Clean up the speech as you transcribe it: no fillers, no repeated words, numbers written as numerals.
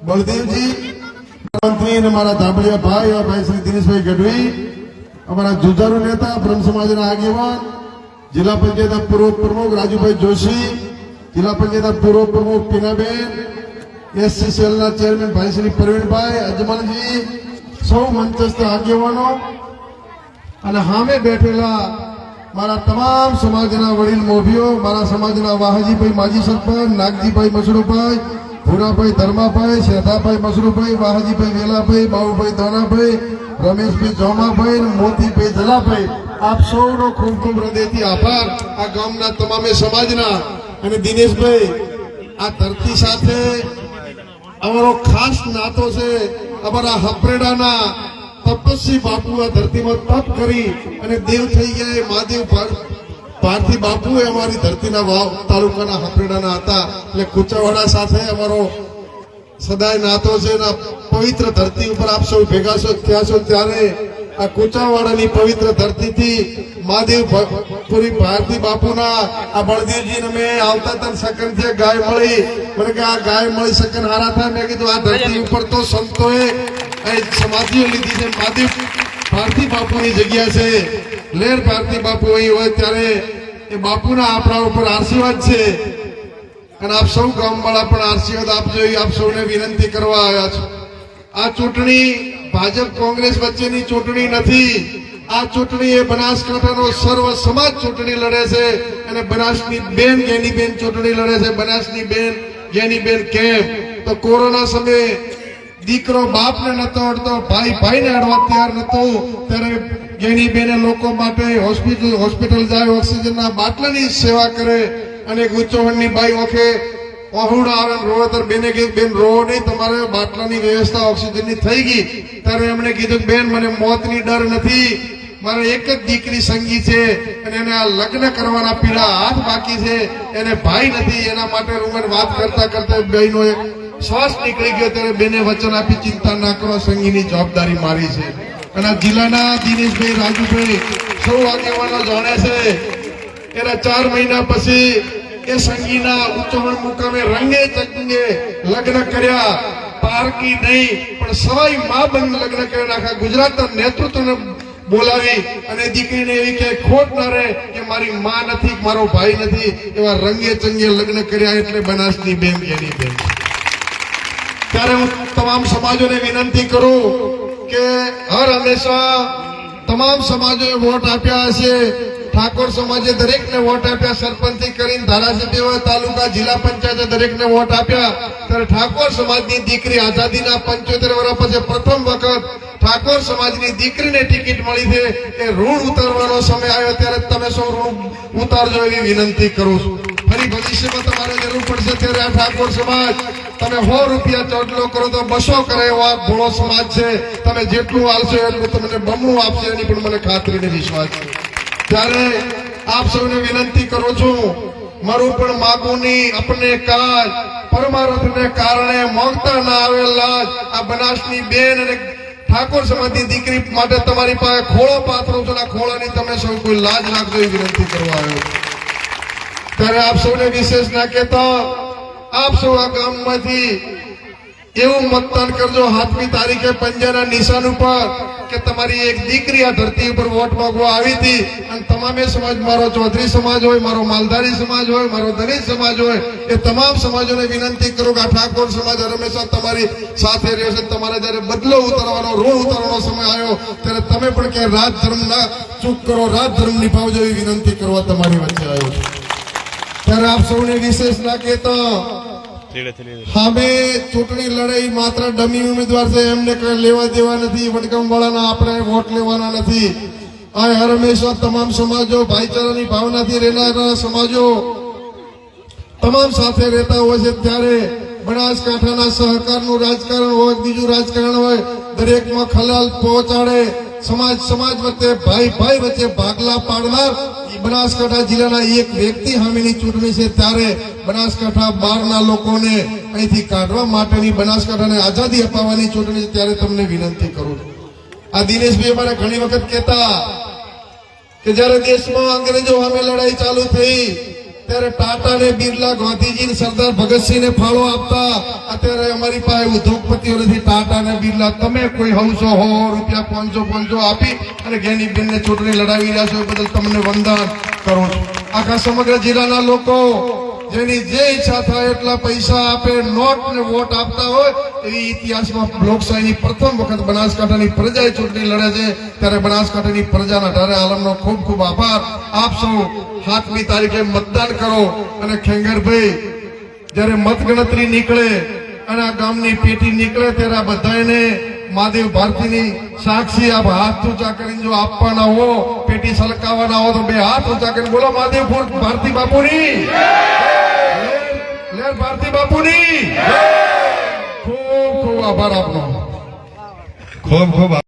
બળદેવજી મંત્રી અને મારા ધાબળિયા ભાઈ શ્રી દિનેશભાઈ ગઢવી, અમારા જુજારુ નેતા બ્રહ્મ સમાજના આગેવાન, જિલ્લા પંચાયત પૂર્વ પ્રમુખ રાજુભાઈ જોશી, જિલ્લા પંચાયત પૂર્વ પ્રમુખ પીનાબેન, એસસીસીએલના ચેરમેન ભાઈ શ્રી પ્રવીણભાઈ અજમલજી, સૌ મંચસ્થ આગેવાનો અને સામે બેઠેલા મારા તમામ સમાજના વડીલ મોભીઓ, મારા સમાજના વાહજીભાઈ માજી સરપંચ, નાગજીભાઈ મસરૂભાઈ, ભૂરાભાઈ ધર્માભાઈ, શેધાભાઈ મસરૂભાઈ, વાહજીભાઈ વેલાભાઈ, બાબુભાઈ દોનાભાઈ, રમેશભાઈ જોમાભાઈ, મોતીભાઈ જલાભાઈ, આપ સૌનો ખૂબ ખૂબ હૃદયથી આભાર. આ ગામના તમામે સમાજના અને દિનેશભાઈ, આ ધરતી સાથે અમારો ખાસ નાતો છે. અમારા હપરેડાના તપસ્વી બાપુ આ ધરતીમાં તપ કરી અને દેવ થઈ ગયા. મહાદેવ ભારતી બાપુ અમારી ધરતીના વાવ તાલુકાના હપરેડાના હતા. એટલે કુચાવાડા સાથે અમારો સદાય નાતો છે. પવિત્ર ધરતી ઉપર આપ સૌ ભેગા થયા છો ત્યારે આ કુચાવાડાની પવિત્ર ધરતીથી મહાદેવ પુરી ભારતી બાપુના આ બળદેવજીને મેં આવતા તન સકન થી ગાય મળી. મને કે આ ગાય મળી સકન હારા થાય. મેં કીધું આ ધરતી ઉપર તો સંતોએ સમાધિઓ લીધી છે. મહાદેવ ભારતી બાપુની જગ્યા છે. લેર ભારતી બાપુ અહીં હોય ત્યારે એ બાપુના આપણા ઉપર આશીર્વાદ છે. અને આપ સૌ ગામવાળા પણ આશીર્વાદ આપજો એ આપ સૌને વિનંતી કરવા આવ્યા છો. આ ચૂંટણી ભાજપ કોંગ્રેસ વચ્ચેની ચૂંટણી નથી. આ ચૂંટણી એ બનાસકાંઠાનો સર્વ સમાજ ચૂંટણી લડે છે. અને બનાસની બેન ગેનીબેન ચૂંટણી લડે છે. બનાસની બેન ગેનીબેન કેમ તો કોરોના સમયે દીકરો બાપને નતો અડતો, ભાઈ ભાઈને અડવા તૈયાર નતો, ત્યારે ગેનીબેને લોકો માટે હોસ્પિટલ જાય, ઓક્સિજનના બાટલાની સેવા કરે. અને ગુચોહણની બાઈ ઓખે ઓહુડા આવે રોડર બેને કીધું બેન રો નહીં, તમારે બાટલાની વ્યવસ્થા ઓક્સિજનની થઈ ગઈ. ત્યારે એમણે કીધું બેન મને મોતની ડર નથી, મારે એક જ દીકરી સંગી છે અને એને આ લગ્ન કરવાના પીડા હાથ બાકી છે, એને ભાઈ નથી. એના માટે રૂમન વાત કરતા કરતા બહેનો એક શ્વાસ નીકળી ગયો. ત્યારે બેને વચન આપી ચિંતા ના કરો, સંગીની જવાબદારી મારી છે. અને જિલ્લાના દિનેશભાઈ રાજુભાઈ સૌ આગેવાનો જાણે છે. એના 4 મહિના પછી એ સંગીના ઉચ્ચવણ મુકામે રંગે ચંગે લગ્ન કર્યા. પારકી નહીં પણ સવાઈ મા બંધ લગ્ન કર્યા. આખા ગુજરાતના નેતૃત્વને બોલાવી અને દીકરીને એવી કે ખોટ ન રહે કે મારી મા નથી, મારો ભાઈ નથી, એવા રંગે ચંગે લગ્ન કર્યા. એટલે બનાસની બેન એની બેન. ત્યારે હું તમામ સમાજોને વિનંતી કરું કે હર હંમેશા તમામ સમાજોએ વોટ આપ્યા હશે. ઠાકોર સમાજે દરેકને વોટ આપ્યા, સરપંચ થી કરીને ધારાસભ્ય હોય, તાલુકા જિલ્લા પંચાયતે દરેકને વોટ આપ્યા. ત્યારે ઠાકોર સમાજની દીકરી આઝાદીના 75 વર્ષ પછી પ્રથમ વખત ઠાકોર સમાજની દીકરીને ટિકિટ મળી છે. એ ઋણ ઉતારવાનો સમય આવ્યો. ત્યારે તમે સૌ ઋણ ઉતારજો એવી વિનંતી કરું છું. ફરી ભવિષ્યમાં તમારે જરૂર પડશે ત્યારે આ ઠાકોર સમાજ તમે 100 રૂપિયા ચોટલો કરો તો 200 કરે એવો આ ભોળો સમાજ છે. તમે જેટલું આલશો એટલું તમને બમણું આપશે એની પણ મને ખાતરી ને વિશ્વાસ છે. ત્યારે આપ સૌને વિનંતી કરું છું, મારું પણ માગું નહીં આપણે કાજ પરમાર્થને કારણે મોગતા ના આવેલા આ બનાસની બેન અને ઠાકોર સમાજની દીકરી માટે તમારી પાસે ખોળો પાથરું છું. આ ખોળાની તમે સૌ કોઈ લાજ રાખજો એ વિનંતી કરવા આવ્યો. ત્યારે આપ સૌને વિશેષ ના કહેતા આપ સૌ આ ગામમાંથી એવું મતદાન કરજો 7મી તારીખે પંજાના નિશાન ઉપર કે તમારી એક દીકરી આ ધરતી ઉપર વોટ માંગવા આવી હતી. અને તમામે સમાજ, મારો ચૌધરી સમાજ હોય, મારો માલધારી સમાજ હોય, મારો દલિત સમાજ હોય, એ તમામ સમાજોને વિનંતી કરું કે આ ઠાકોર સમાજ હંમેશા તમારી સાથે રહેશે. તમારે જયારે બદલો ઉતારવાનો, ઋણ ઉતારવાનો સમય આવ્યો ત્યારે તમે પણ કે રાજ ધર્મ ના ચૂક કરો, રાજ ધર્મ નિભાવજો એવી વિનંતી કરવા તમારી વચ્ચે આવ્યો છું. ત્યારે આપ સૌને વિશેષ ના કહેતા સામે ચૂંટણી લડાઈ માત્ર ડમી ઉમેદવાર છે, એમને કઈ લેવા દેવા નથી. વડગામ વાળાના આપણે વોટ લેવાના નથી. આ હર હંમેશા તમામ સમાજો ભાઈચારાની ભાવનાથી રહેનારા સમાજો તમામ સાથે રહેતા હોય છે. ત્યારે બનાસકાંઠાના સહકારનું રાજકારણ હોય, બીજું રાજકારણ હોય, દરેકમાં ખલાલ પહોંચાડે. સમાજ વચ્ચે ભાઈ વચ્ચે ભાગલા પાડનાર બનાસકાંઠા જિલ્લાના એક વ્યક્તિ સામેની ચૂંટણી છે. ત્યારે બનાસકાંઠા બહારના લોકોને અહીંથી કાઢવા માટેની, બનાસકાંઠાને આઝાદી અપાવવાની ચૂંટણી છે. ત્યારે તમને વિનંતી કરું છું. આ દિનેશભાઈ મને ઘણી વખત કહેતા કે જયારે દેશમાં અંગ્રેજો સામે લડાઈ ચાલુ થઈ ત્યારે ટાટા ને બિરલા, ગાંધીજી ને સરદાર ભગતસિંહ ને ફાળો આપતા. અત્યારે અમારી પાસે ઉદ્યોગપતિઓ નથી, ટાટા ને બિરલા. તમે કોઈ 100 રૂપિયા 500 આપી અને જ્ઞાનીબેન ને ચૂંટણી લડાવી રહ્યા છો, એ બદલ તમને વંદન કરું છું. આખા સમગ્ર જિલ્લાના લોકો જેની જે ઈચ્છા થાય એટલા પૈસા આપે, નોટ ને વોટ આપતા હોય, એવી ઇતિહાસમાં લોકશાહીની પ્રથમ વખત બનાસકાંઠાની પ્રજાએ ચૂંટણી લડે છે. ત્યારે બનાસકાંઠાની પ્રજાના ઢારે આલમનો ખૂબ ખૂબ આભાર. આપ સૌ 7મી તારીખે મતદાન કરો. અને ખેંગરભાઈ, જ્યારે મતગણતરી નીકળે અને આ ગામની પેટી નીકળે ત્યારે આ બધાને મહાદેવ ભારતીની સાક્ષી આપ હાથ ઊંચા કરીને જો આપવાના હો, પેટી સલકાવાના હો, તો 2 હાથ ઊંચા કરીને બોલો મહાદેવ ભારતી બાપુની, લેર ભારતી બાપુની. ખૂબ ખૂબ આભાર આપનો. ખૂબ ખૂબ